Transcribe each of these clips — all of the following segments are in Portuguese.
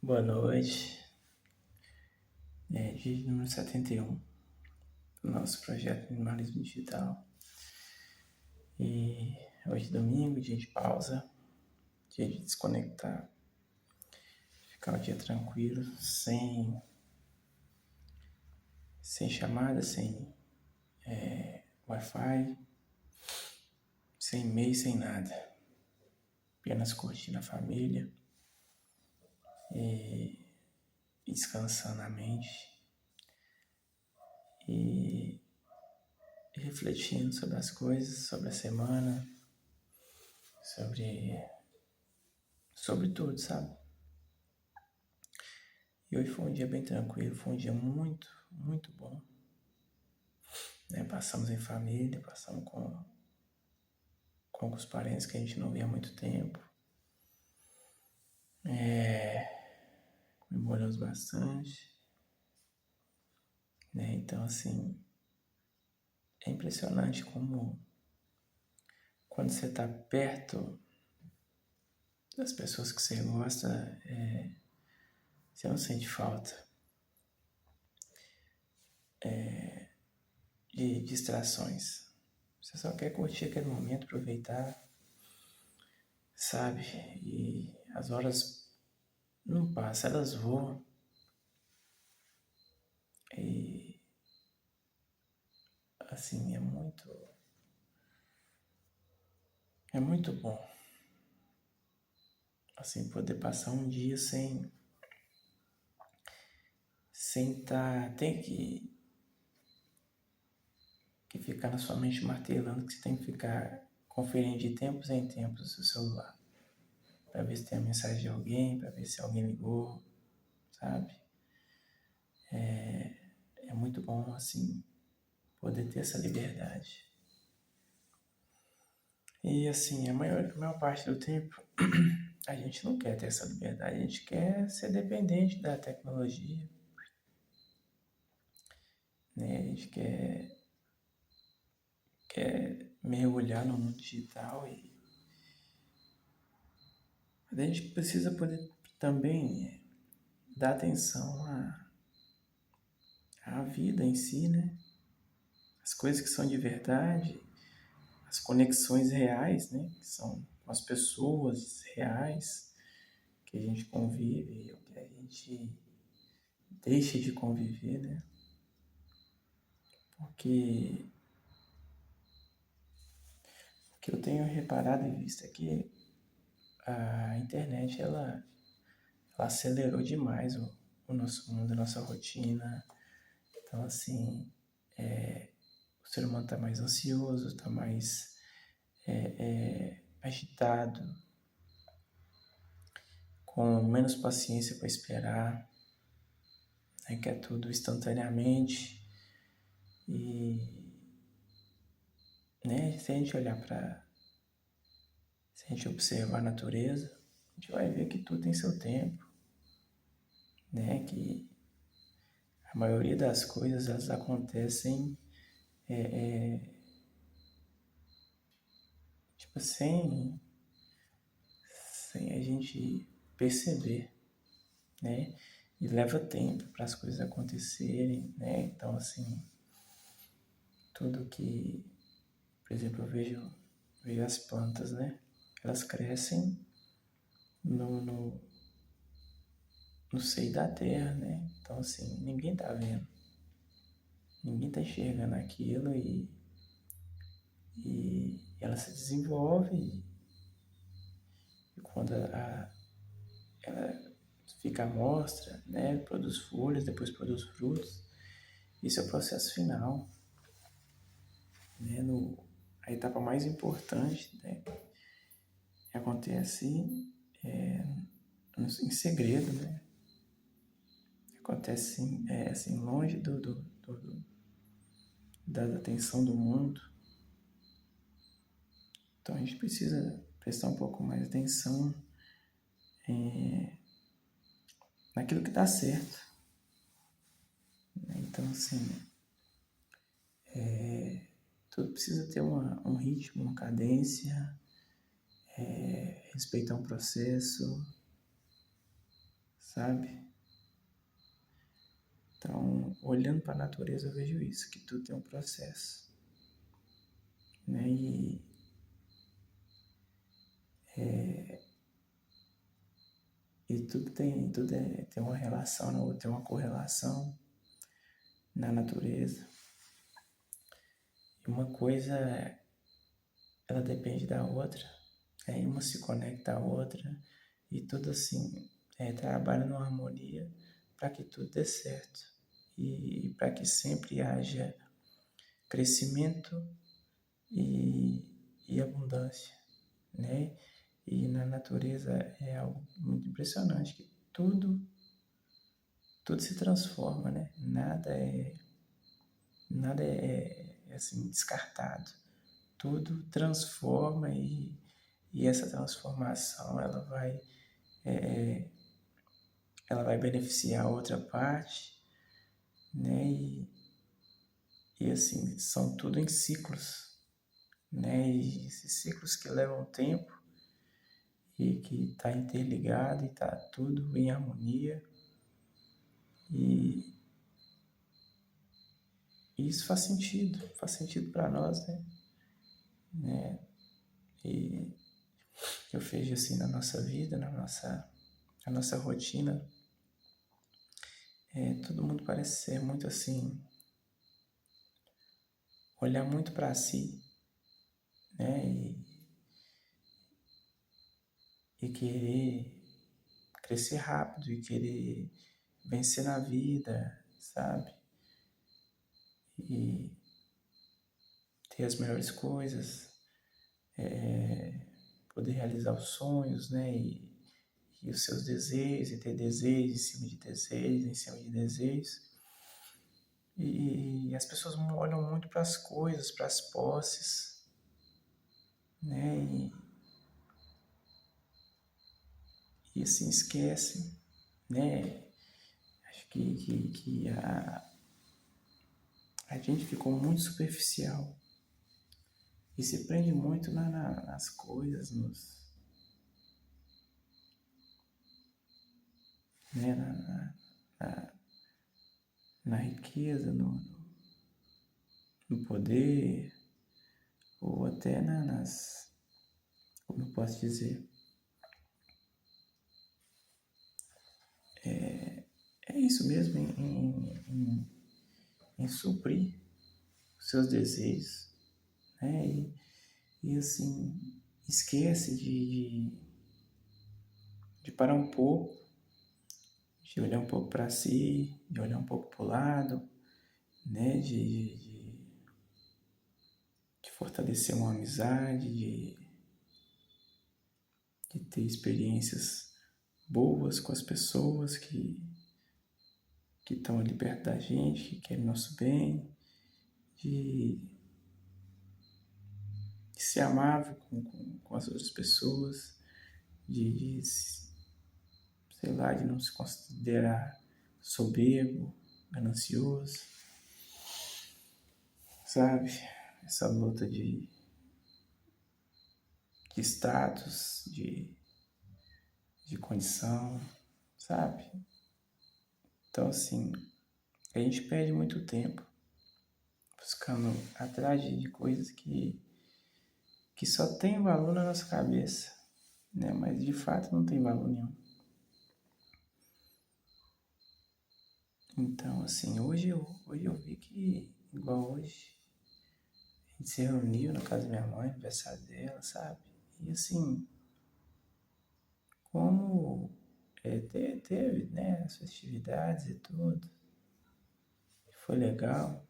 Boa noite. Dia número 71 do nosso projeto Minimalismo Digital. E hoje domingo, dia de pausa, dia de desconectar, ficar o dia tranquilo, sem chamada, sem Wi-Fi, sem e-mail, sem nada. Apenas curtindo a família e descansando a mente e refletindo sobre as coisas, sobre a semana, sobre tudo, sabe? E hoje foi um dia bem tranquilo, foi um dia muito, muito bom. Passamos em família, passamos com os parentes que a gente não via há muito tempo. Comemoramos bastante. Então, assim, é impressionante como quando você está perto das pessoas que você gosta, você não sente falta de distrações. Você só quer curtir aquele momento, aproveitar, sabe? E as horas não passam, elas voam. E, assim, é muito bom, assim, poder passar um dia sem tem que ficar na sua mente martelando que você tem que ficar conferindo de tempos em tempos o seu celular, para ver se tem a mensagem de alguém, para ver se alguém ligou, sabe? É muito bom, assim, poder ter essa liberdade. E, assim, a maior parte do tempo, a gente não quer ter essa liberdade, a gente quer ser dependente da tecnologia, né? A gente quer mergulhar no mundo digital mas a gente precisa poder também dar atenção à vida em si, né? As coisas que são de verdade, as conexões reais, né? Que são com as pessoas reais que a gente convive, ou que a gente deixa de conviver, né? Porque o que eu tenho reparado e visto é que a internet, ela acelerou demais o nosso mundo, a nossa rotina. Então, assim, o ser humano está mais ansioso, está mais agitado, com menos paciência para esperar, né? Quer tudo instantaneamente. E, né, se a gente olhar se a gente observar a natureza, a gente vai ver que tudo tem seu tempo, né? Que a maioria das coisas, elas acontecem tipo, sem a gente perceber, né? E leva tempo para as coisas acontecerem, né? Então, assim, tudo que, por exemplo, vejo as plantas, né? Elas crescem no seio da terra, né? Então, assim, ninguém tá vendo, ninguém tá enxergando aquilo e ela se desenvolve e quando ela fica à mostra, né? Produz folhas, depois produz frutos. Isso é o processo final, né? A etapa mais importante, né? Acontece em segredo, né? Acontece assim longe da atenção do mundo. Então a gente precisa prestar um pouco mais de atenção naquilo que está certo, né? Então, assim, tudo precisa ter um ritmo, uma cadência, respeitar um processo, sabe? Então, olhando para a natureza, eu vejo isso, que tudo tem um processo, né? E tem uma relação na outra, tem uma correlação na natureza. E uma coisa, ela depende da outra, aí uma se conecta à outra, e tudo assim, trabalha numa harmonia para que tudo dê certo. E para que sempre haja crescimento e abundância, né? E na natureza é algo muito impressionante, que tudo se transforma, né? Nada é assim descartado. Tudo transforma e essa transformação ela vai beneficiar a outra parte, né? E assim, são tudo em ciclos, né? E esses ciclos que levam tempo e que está interligado e está tudo em harmonia. E isso faz sentido para nós, né? E eu vejo assim na nossa vida, na nossa rotina, todo mundo parece ser muito assim, olhar muito para si, né? E querer crescer rápido e querer vencer na vida, sabe? E ter as melhores coisas, poder realizar os sonhos, né? E os seus desejos, e ter desejos em cima de desejos, em cima de desejos. E as pessoas olham muito para as coisas, para as posses, né? E assim esquecem, né? Acho que a gente ficou muito superficial e se prende muito nas coisas, né? Na, na riqueza, no poder, ou até como eu posso dizer, é isso mesmo, em suprir os seus desejos, né? E assim, esquece de parar um pouco, de olhar um pouco para si, de olhar um pouco para o lado, né? De fortalecer uma amizade, de ter experiências boas com as pessoas que estão ali perto da gente, que querem nosso bem, de, de ser amável com as outras pessoas, de, sei lá, de não se considerar soberbo, ganancioso, sabe? Essa luta de status, de condição, sabe? Então, assim, a gente perde muito tempo buscando atrás de coisas que só tem valor na nossa cabeça, né? Mas de fato não tem valor nenhum. Então, assim, hoje eu vi que, igual hoje, a gente se reuniu na casa da minha mãe, aniversário dela, sabe? E assim, como teve, né, as festividades e tudo, foi legal,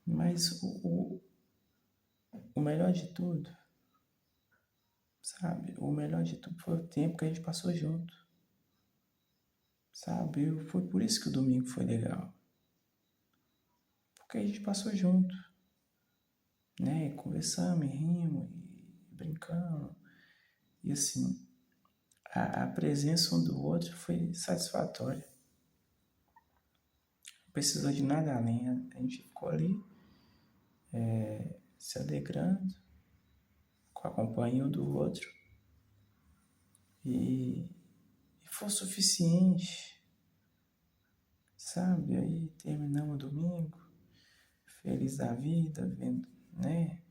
mas o melhor de tudo, sabe? O melhor de tudo foi o tempo que a gente passou junto, sabe? Foi por isso que o domingo foi legal, porque a gente passou junto, né? E conversamos, e rimos, e brincamos, e assim, a presença um do outro foi satisfatória. Não precisou de nada além, a gente ficou ali se alegrando com a companhia um do outro e for suficiente, sabe? Aí terminamos o domingo, feliz da vida, vendo, né?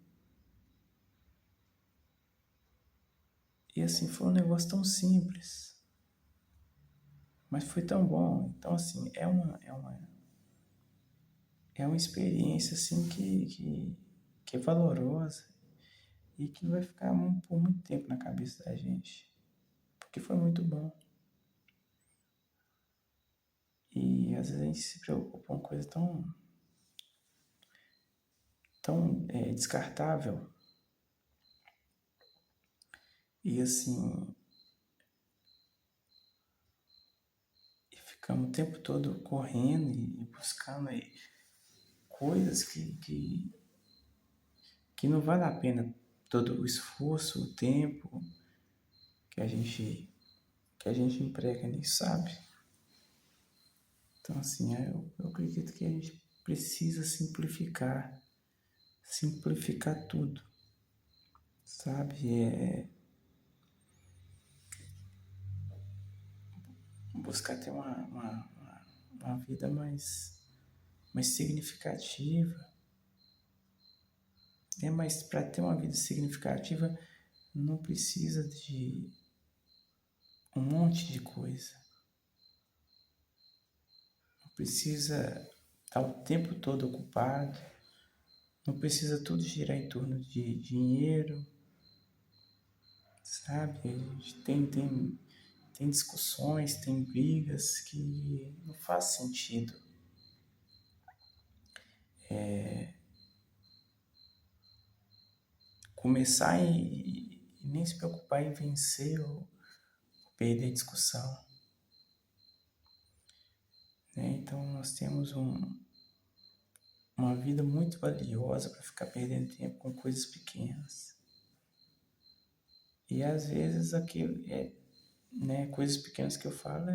E assim, foi um negócio tão simples, mas foi tão bom. Então, assim, é uma experiência, assim, que é valorosa e que vai ficar por muito tempo na cabeça da gente, porque foi muito bom. E às vezes a gente se preocupa com uma coisa tão descartável. E assim, e ficamos o tempo todo correndo e buscando aí coisas que não vale a pena todo o esforço, o tempo que a gente, que a gente emprega nisso, sabe? Então assim, eu acredito que a gente precisa simplificar tudo, sabe? Buscar ter uma vida mais significativa, né? Mas para ter uma vida significativa não precisa de um monte de coisa, não precisa estar o tempo todo ocupado, não precisa tudo girar em torno de dinheiro, sabe? A gente tem discussões, tem brigas que não faz sentido. Começar e nem se preocupar em vencer ou perder a discussão, né? Então nós temos uma vida muito valiosa para ficar perdendo tempo com coisas pequenas. E às vezes aquilo né, coisas pequenas que eu falo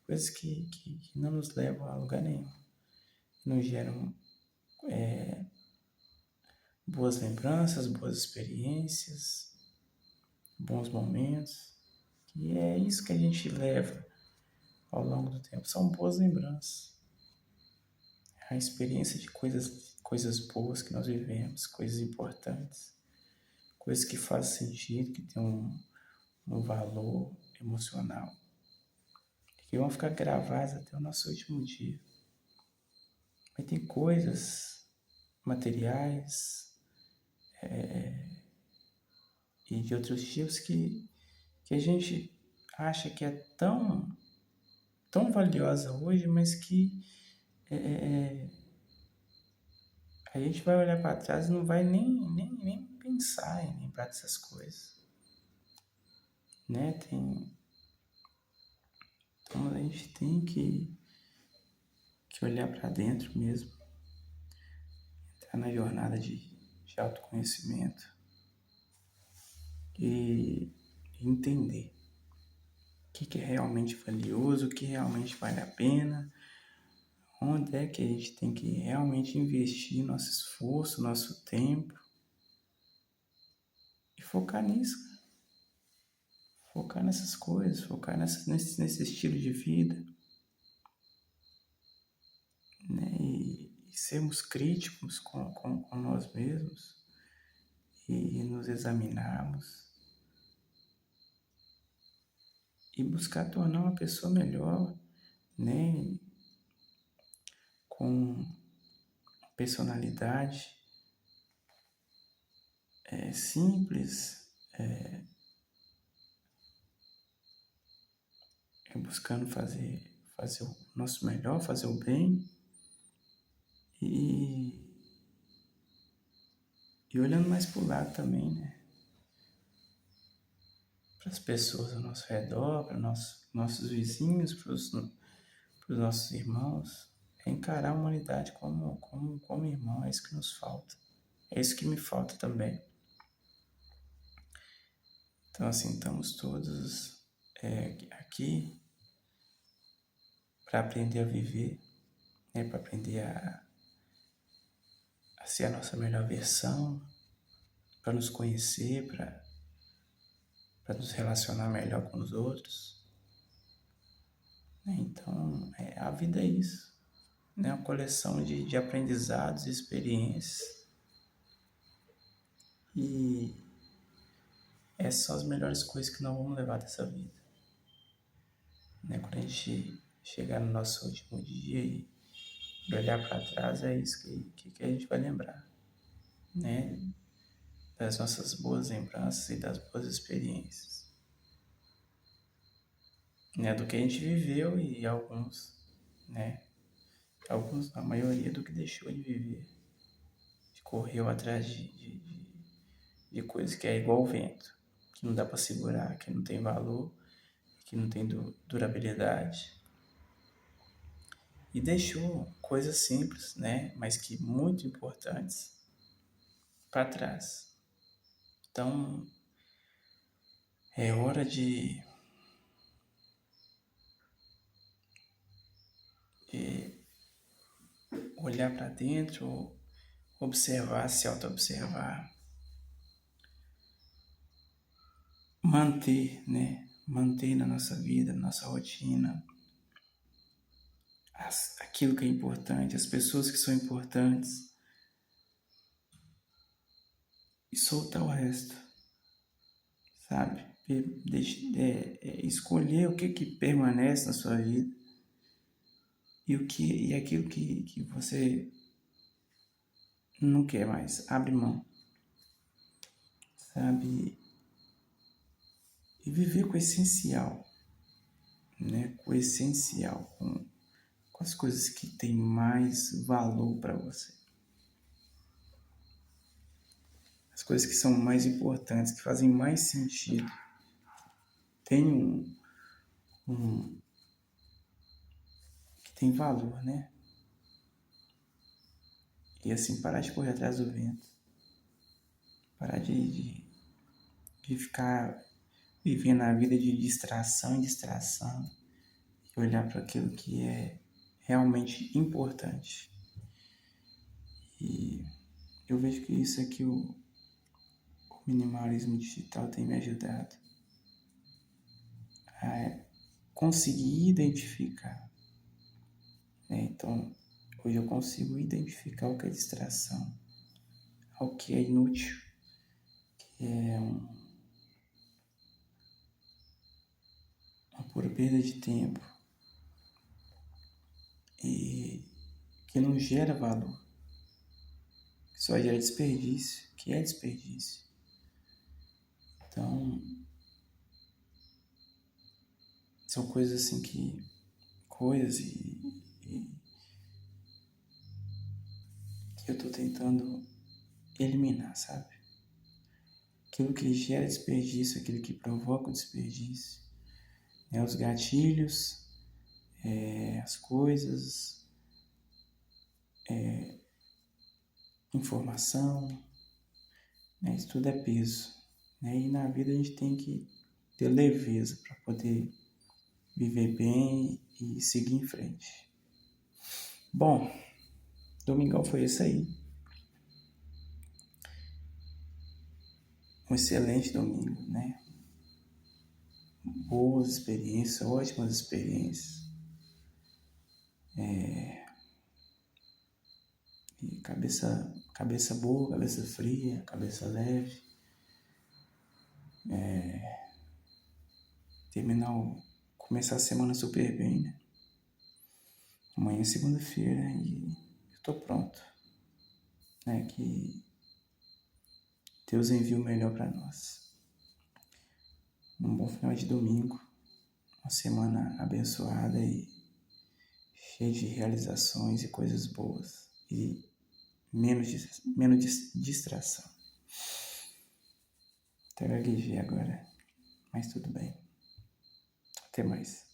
coisas que não nos levam a lugar nenhum, nos geram boas lembranças, boas experiências, bons momentos. E é isso que a gente leva ao longo do tempo, são boas lembranças. A experiência de coisas boas que nós vivemos, coisas importantes, coisas que fazem sentido, que têm um valor emocional, que vão ficar gravadas até o nosso último dia. Mas tem coisas materiais e de outros tipos que a gente acha que é tão valiosa hoje, mas que a gente vai olhar para trás e não vai nem pensar em lembrar dessas coisas, né? Então a gente tem que olhar para dentro mesmo, entrar na jornada de autoconhecimento e entender o que é realmente valioso, o que realmente vale a pena, onde é que a gente tem que realmente investir nosso esforço, nosso tempo e focar nisso, focar nessas coisas, focar nesse estilo de vida, né? E sermos críticos com nós mesmos e nos examinarmos e buscar tornar uma pessoa melhor, né? Com personalidade simples, buscando fazer o nosso melhor, fazer o bem e olhando mais para o lado também, né? Para as pessoas ao nosso redor, para nossos vizinhos, para os nossos irmãos. É encarar a humanidade como irmão, é isso que nos falta. É isso que me falta também. Então, assim, estamos todos aqui para aprender a viver, né? Para aprender a ser a nossa melhor versão, para nos conhecer, para nos relacionar melhor com os outros. né? Então, a vida é isso, né? Uma coleção de aprendizados e experiências. E essas são as melhores coisas que nós vamos levar dessa vida, né? Quando a gente chegar no nosso último dia e olhar para trás, é isso que a gente vai lembrar, né? Das nossas boas lembranças e das boas experiências, né? Do que a gente viveu e alguns, né? Alguns, a maioria do que deixou de viver, correu atrás de coisas que é igual ao vento, que não dá para segurar, que não tem valor, que não tem durabilidade. E deixou coisas simples, né? Mas que muito importantes para trás. Então, é hora de olhar para dentro, observar, se auto-observar, manter, né? Manter na nossa vida, na nossa rotina, aquilo que é importante, as pessoas que são importantes, e soltar o resto, sabe? Escolher o que permanece na sua vida e aquilo que você não quer mais, abre mão, sabe? E viver com o essencial, né? Com o essencial, com as coisas que têm mais valor para você. As coisas que são mais importantes, que fazem mais sentido. Tem que tem valor, né? E assim, parar de correr atrás do vento. Parar de ficar vivendo a vida de distração em distração e olhar para aquilo que é realmente importante. E eu vejo que isso é que o minimalismo digital tem me ajudado a conseguir identificar, né? Então, hoje eu consigo identificar o que é distração, o que é inútil, que é uma pura perda de tempo e que não gera valor, que só gera desperdício, que é desperdício. Então, são coisas assim que eu tô tentando eliminar, sabe? Aquilo que gera desperdício, aquilo que provoca o desperdício, né? Os gatilhos, as coisas, informação, né? Isso tudo é peso, né? E na vida a gente tem que ter leveza para poder viver bem e seguir em frente. Bom, domingão foi isso aí. Um excelente domingo, né? Boas experiências, ótimas experiências. E cabeça boa, cabeça fria, cabeça leve. Começar a semana super bem, né? Amanhã é segunda-feira e eu tô pronto, né? Que Deus envie o melhor para nós. Um bom final de domingo, uma semana abençoada e cheia de realizações e coisas boas e menos distração. Até gaguejei agora, mas tudo bem. Até mais.